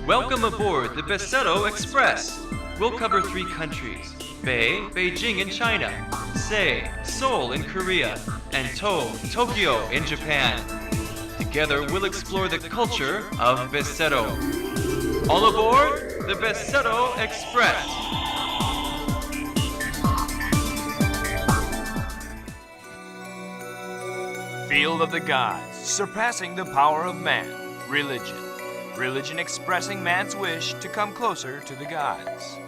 Welcome aboard the Beseto Express. We'll cover 3 countries: Beijing in China, Sei, Seoul in Korea, and Tokyo in Japan. Together we'll explore the culture of Beseto. All aboard the Beseto Express. Field of the gods, surpassing the power of man. Religion. Religion expressing man's wish to come closer to the gods.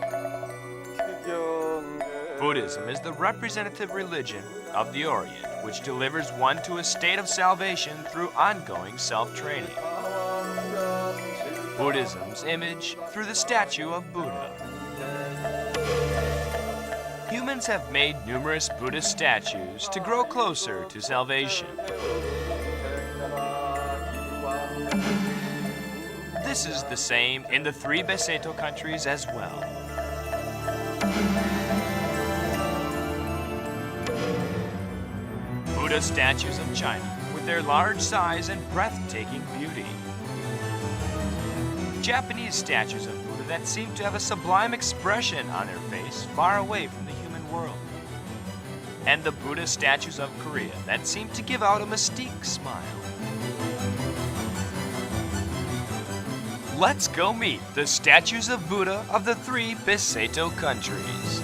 Buddhism is the representative religion of the Orient, which delivers one to a state of salvation through ongoing self-training. Buddhism's image through the statue of Buddha. Humans have made numerous Buddhist statues to grow closer to salvation. This is the same in the 3 Beseto countries as well. Buddha statues of China with their large size and breathtaking beauty. Japanese statues of Buddha that seem to have a sublime expression on their face far away from the human world. And the Buddha statues of Korea that seem to give out a mystique smile. Let's go meet the statues of Buddha of the 3 Beseto countries.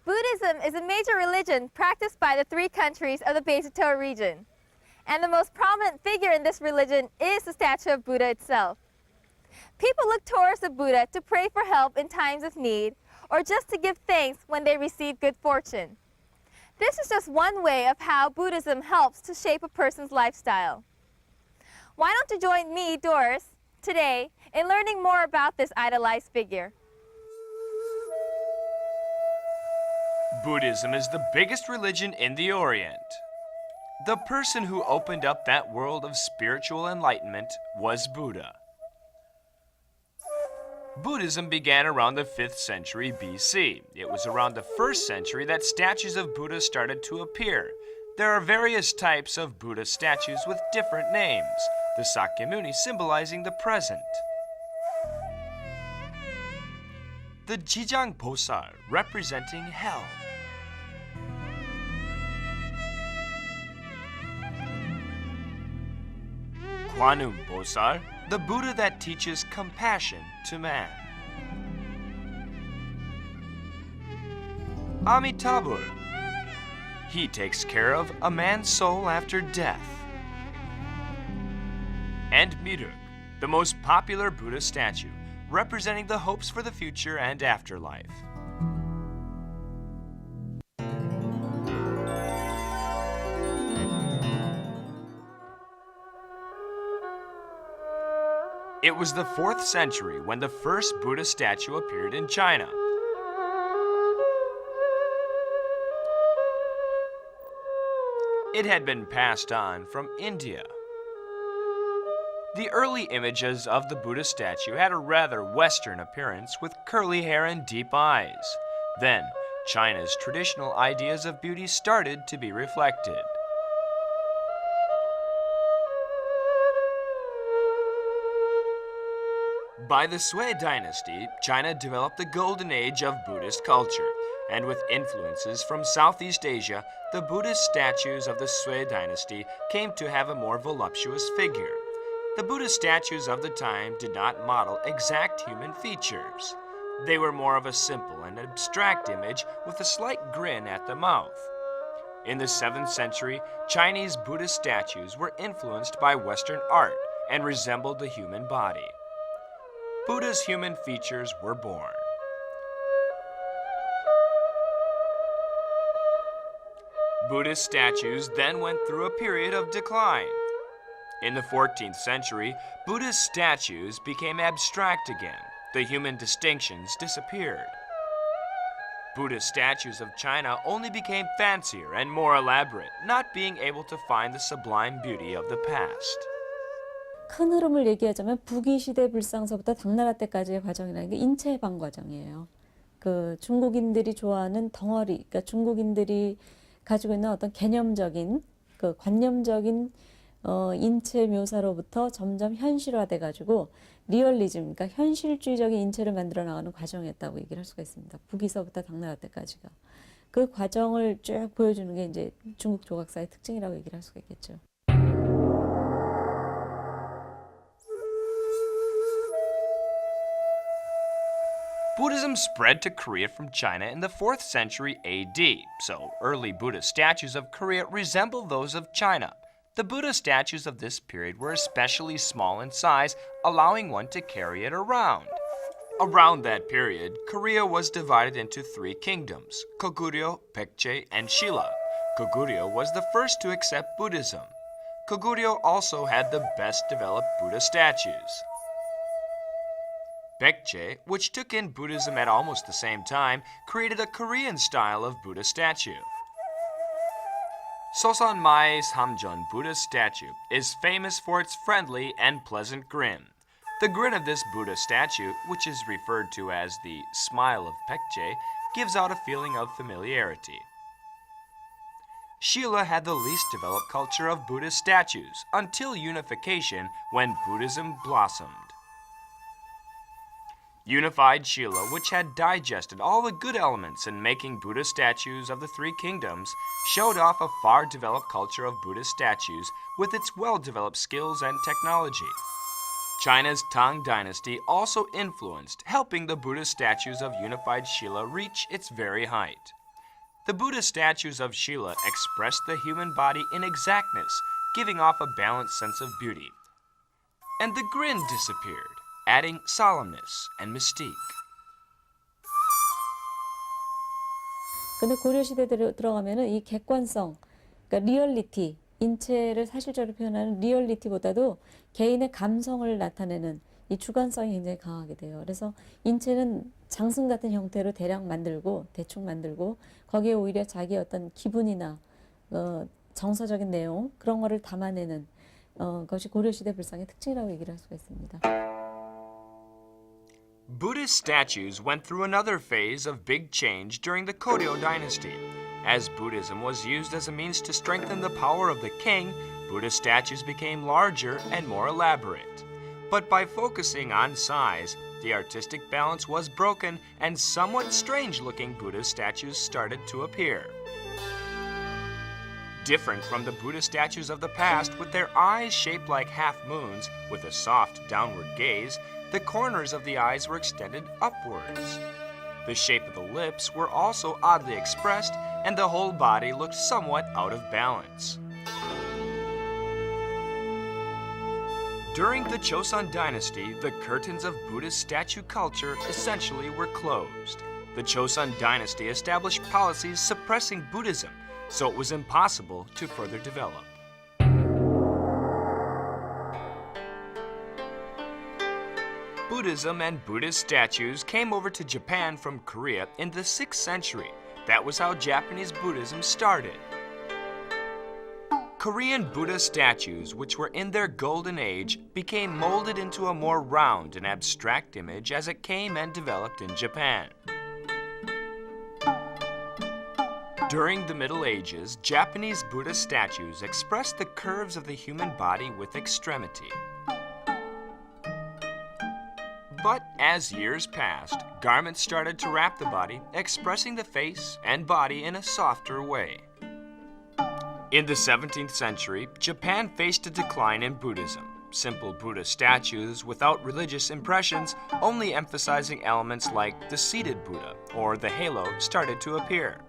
Buddhism is a major religion practiced by the 3 countries of the Beseto region. And the most prominent figure in this religion is the statue of Buddha itself. People look towards the Buddha to pray for help in times of need or just to give thanks when they receive good fortune. This is just one way of how Buddhism helps to shape a person's lifestyle. Why don't you join me, Doris, today in learning more about this idolized figure? Buddhism is the biggest religion in the Orient. The person who opened up that world of spiritual enlightenment was Buddha. Buddhism began around the 5th century BC. It was around the 1st century that statues of Buddha started to appear. There are various types of Buddha statues with different names, the Sakyamuni symbolizing the present, the Jijang Bosar representing hell, Kwanum Bosar, the Buddha that teaches compassion to man, Amitabha, he takes care of a man's soul after death, and Miruk, the most popular Buddha statue, representing the hopes for the future and afterlife. It was the 4th century when the first Buddha statue appeared in China. It had been passed on from India. The early images of the Buddha statue had a rather Western appearance with curly hair and deep eyes. Then, China's traditional ideas of beauty started to be reflected. By the Sui dynasty, China developed the golden age of Buddhist culture, and with influences from Southeast Asia, the Buddhist statues of the Sui dynasty came to have a more voluptuous figure. The Buddhist statues of the time did not model exact human features. They were more of a simple and abstract image with a slight grin at the mouth. In the 7th century, Chinese Buddhist statues were influenced by Western art and resembled the human body. Buddha's human features were born. Buddhist statues then went through a period of decline. In the 14th century, Buddhist statues became abstract again. The human distinctions disappeared. Buddhist statues of China only became fancier and more elaborate, not being able to find the sublime beauty of the past. 큰 흐름을 얘기하자면 북이시대 불상서부터 당나라 때까지의 과정이라는 게 인체 해방 과정이에요. 그 중국인들이 좋아하는 덩어리, 그러니까 중국인들이 가지고 있는 어떤 개념적인 그 관념적인 인체 묘사로부터 점점 현실화돼 가지고 리얼리즘, 그러니까 현실주의적인 인체를 만들어 나가는 과정이었다고 얘기를 할 수가 있습니다. 북에서부터 당나라 때까지가. 그 과정을 쭉 보여주는 게 이제 중국 조각사의 특징이라고 얘기를 할 수가 있겠죠. Buddhism spread to Korea from China in the 4th century AD, so early Buddha statues of Korea resemble those of China. The Buddha statues of this period were especially small in size, allowing one to carry it around. Around that period, Korea was divided into 3 kingdoms, Goguryeo, Baekje, and Shilla. Goguryeo was the first to accept Buddhism. Goguryeo also had the best developed Buddha statues. Baekje, which took in Buddhism at almost the same time, created a Korean style of Buddha statue. Sosanmae Samjeon Buddha statue is famous for its friendly and pleasant grin. The grin of this Buddha statue, which is referred to as the smile of Baekje, gives out a feeling of familiarity. Shilla had the least developed culture of Buddhist statues until unification, when Buddhism blossomed. Unified Shilla, which had digested all the good elements in making Buddha statues of the 3 kingdoms, showed off a far developed culture of Buddhist statues with its well-developed skills and technology. China's Tang dynasty also influenced, helping the Buddhist statues of unified Shilla reach its very height. The Buddha statues of Shilla expressed the human body in exactness, giving off a balanced sense of beauty. And the grin disappeared, adding solemnness and mystique. 근데 고려시대 들어가면은 이 객관성, 그러니까 리얼리티, 인체를 사실적으로 표현하는 리얼리티보다도 개인의 감성을 나타내는 이 주관성이 굉장히 강하게 돼요. 그래서 인체는 장승 같은 형태로 대략 만들고 대충 만들고 거기에 오히려 자기의 어떤 기분이나 정서적인 내용 그런 거를 담아내는 것이 고려시대 불상의 특징이라고 얘기를 할 수가 있습니다. Buddhist statues went through another phase of big change during the Koryo dynasty. As Buddhism was used as a means to strengthen the power of the king, Buddhist statues became larger and more elaborate. But by focusing on size, the artistic balance was broken and somewhat strange-looking Buddhist statues started to appear. Different from the Buddhist statues of the past, with their eyes shaped like half moons with a soft downward gaze, the corners of the eyes were extended upwards. The shape of the lips were also oddly expressed, and the whole body looked somewhat out of balance. During the Chosun dynasty, the curtains of Buddhist statue culture essentially were closed. The Chosun dynasty established policies suppressing Buddhism, so it was impossible to further develop. Buddhism and Buddhist statues came over to Japan from Korea in the 6th century. That was how Japanese Buddhism started. Korean Buddha statues, which were in their golden age, became molded into a more round and abstract image as it came and developed in Japan. During the Middle Ages, Japanese Buddha statues expressed the curves of the human body with extremity. But as years passed, garments started to wrap the body, expressing the face and body in a softer way. In the 17th century, Japan faced a decline in Buddhism. Simple Buddha statues without religious impressions, only emphasizing elements like the seated Buddha or the halo, started to appear.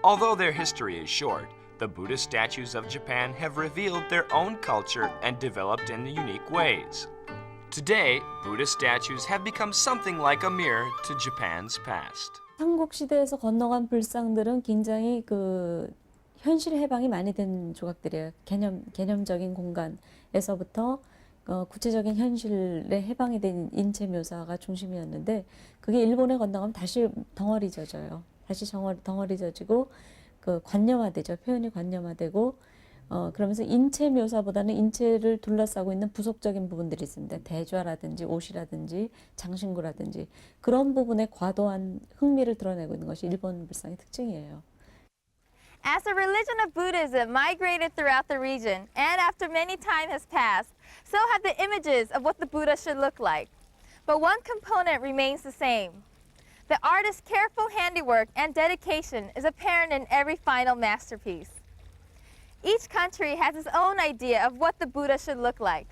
Although their history is short, the Buddhist statues of Japan have revealed their own culture and developed in unique ways. Today, Buddhist statues have become something like a mirror to Japan's past. 삼국 시대에서 건너간 불상들은 굉장히 현실 해방이 많이 된 조각들이에요. 개념적인 공간에서부터 구체적인 현실에 해방이 된 인체 묘사가 중심이었는데 그게 일본에 건너가면 다시 덩어리져져요. 다시 덩어리져지고 관념화되죠. 표현이 관념화되고 그러면서 인체 묘사보다는 인체를 둘러싸고 있는 부속적인 부분들이 있습니다. 대좌라든지 옷이라든지 장신구라든지 그런 부분에 과도한 흥미를 드러내고 있는 것이 일본 불상의 특징이에요. As the religion of Buddhism migrated throughout the region, and after many time has passed, so have the images of what the Buddha should look like. But one component remains the same. The artist's careful handiwork and dedication is apparent in every final masterpiece. Each country has its own idea of what the Buddha should look like.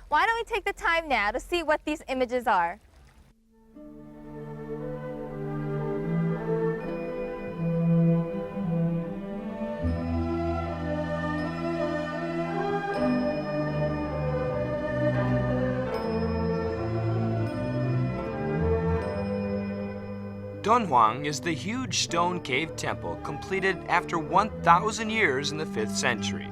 Why don't we take the time now to see what these images are? Dunhuang is the huge stone cave temple completed after 1,000 years in the 5th century.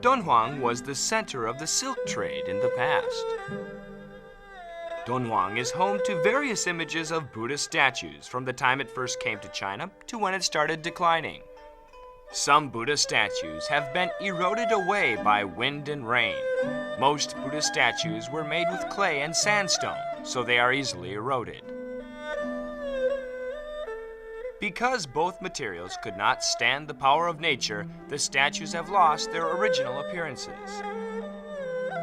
Dunhuang was the center of the silk trade in the past. Dunhuang is home to various images of Buddhist statues from the time it first came to China to when it started declining. Some Buddha statues have been eroded away by wind and rain. Most Buddha statues were made with clay and sandstone, so they are easily eroded. Because both materials could not stand the power of nature, the statues have lost their original appearances.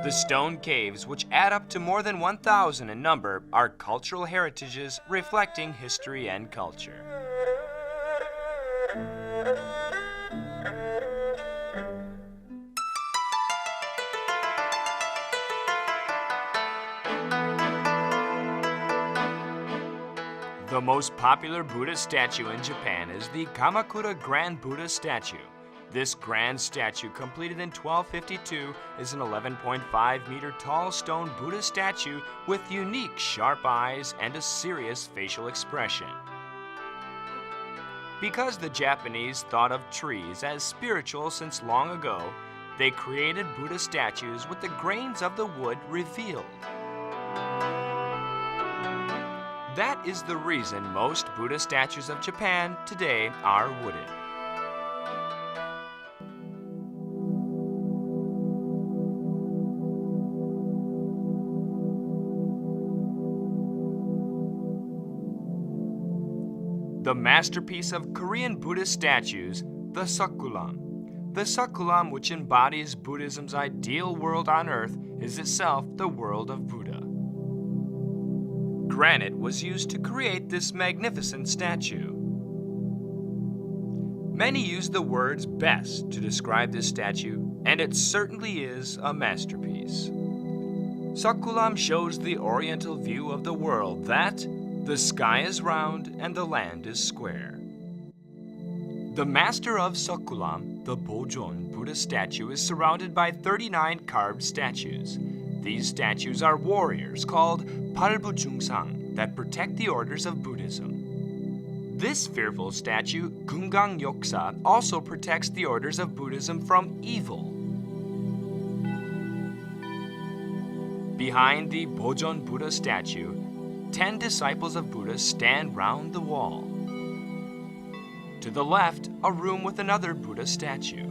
The stone caves, which add up to more than 1,000 in number, are cultural heritages reflecting history and culture. The most popular Buddha statue in Japan is the Kamakura Grand Buddha statue. This grand statue, completed in 1252, is an 11.5-meter tall stone Buddha statue with unique sharp eyes and a serious facial expression. Because the Japanese thought of trees as spiritual since long ago, they created Buddha statues with the grains of the wood revealed. That is the reason most Buddha statues of Japan today are wooden. The masterpiece of Korean Buddhist statues, the sublime. The sublime, which embodies Buddhism's ideal world on earth, is itself the world of Buddha. Granite was used to create this magnificent statue. Many use the words best to describe this statue, and it certainly is a masterpiece. Sublime shows the oriental view of the world that the sky is round and the land is square. The master of sublime, the Bojon Buddha statue, is surrounded by 39 carved statues. These statues are warriors called Palbujungsang that protect the orders of Buddhism. This fearful statue, Gungang Yoksa, also protects the orders of Buddhism from evil. Behind the Bojon Buddha statue, 10 disciples of Buddha stand round the wall. To the left, a room with another Buddha statue.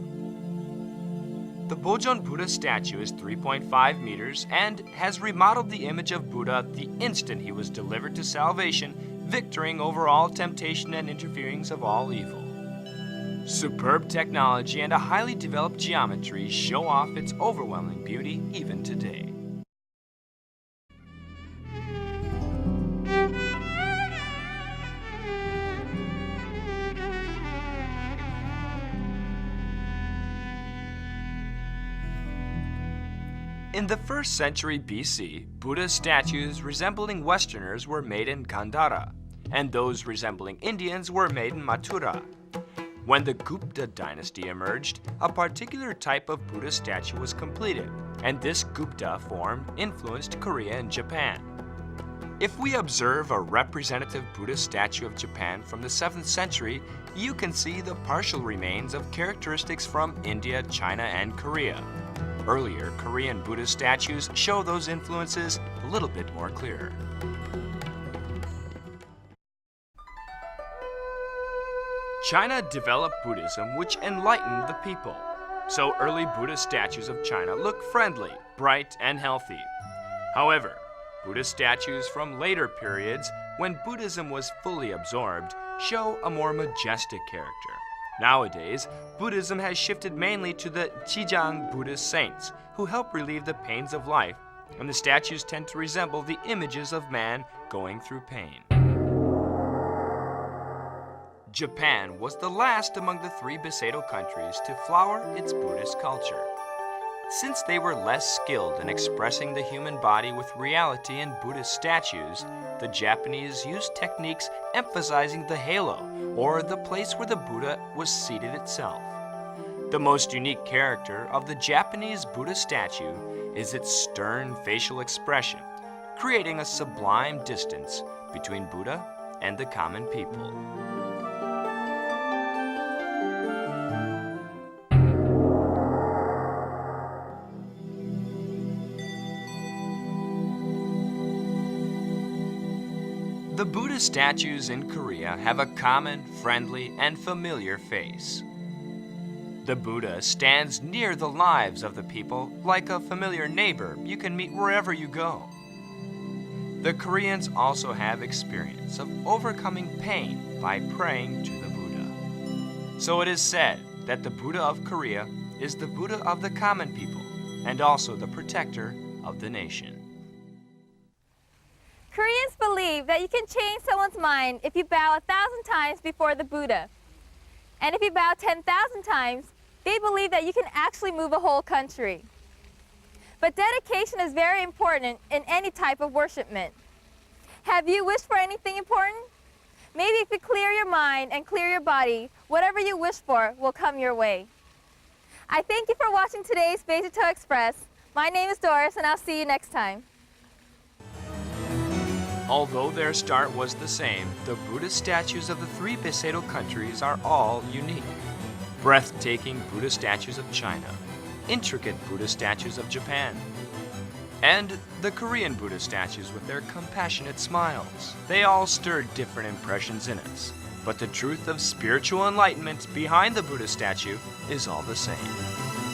The Bojon Buddha statue is 3.5 meters and has remodeled the image of Buddha the instant he was delivered to salvation, victoring over all temptation and interferings of all evil. Superb technology and a highly developed geometry show off its overwhelming beauty even today. In the 1st century BC, Buddha statues resembling Westerners were made in Gandhara, and those resembling Indians were made in Mathura. When the Gupta dynasty emerged, a particular type of Buddha statue was completed, and this Gupta form influenced Korea and Japan. If we observe a representative Buddha statue of Japan from the 7th century, you can see the partial remains of characteristics from India, China, and Korea. Earlier Korean Buddhist statues show those influences a little bit more clear. China developed Buddhism, which enlightened the people. So early Buddhist statues of China look friendly, bright, and healthy. However, Buddhist statues from later periods, when Buddhism was fully absorbed, show a more majestic character. Nowadays, Buddhism has shifted mainly to the Qijang Buddhist saints, who help relieve the pains of life, and the statues tend to resemble the images of man going through pain. Japan was the last among the three Beseto countries to flower its Buddhist culture. Since they were less skilled in expressing the human body with reality in Buddhist statues, the Japanese used techniques emphasizing the halo, or the place where the Buddha was seated itself. The most unique character of the Japanese Buddha statue is its stern facial expression, creating a sublime distance between Buddha and the common people. The Buddha statues in Korea have a common, friendly, and familiar face. The Buddha stands near the lives of the people like a familiar neighbor you can meet wherever you go. The Koreans also have experience of overcoming pain by praying to the Buddha. So it is said that the Buddha of Korea is the Buddha of the common people and also the protector of the nation. Koreans believe that you can change someone's mind if you bow 1,000 times before the Buddha. And if you bow 10,000 times, they believe that you can actually move a whole country. But dedication is very important in any type of worshipment. Have you wished for anything important? Maybe if you clear your mind and clear your body, whatever you wish for will come your way. I thank you for watching today's Beseto Express. My name is Doris, and I'll see you next time. Although their start was the same, the Buddhist statues of the three Beseto countries are all unique. Breathtaking Buddha statues of China, intricate Buddha statues of Japan, and the Korean Buddha statues with their compassionate smiles. They all stirred different impressions in us, but the truth of spiritual enlightenment behind the Buddha statue is all the same.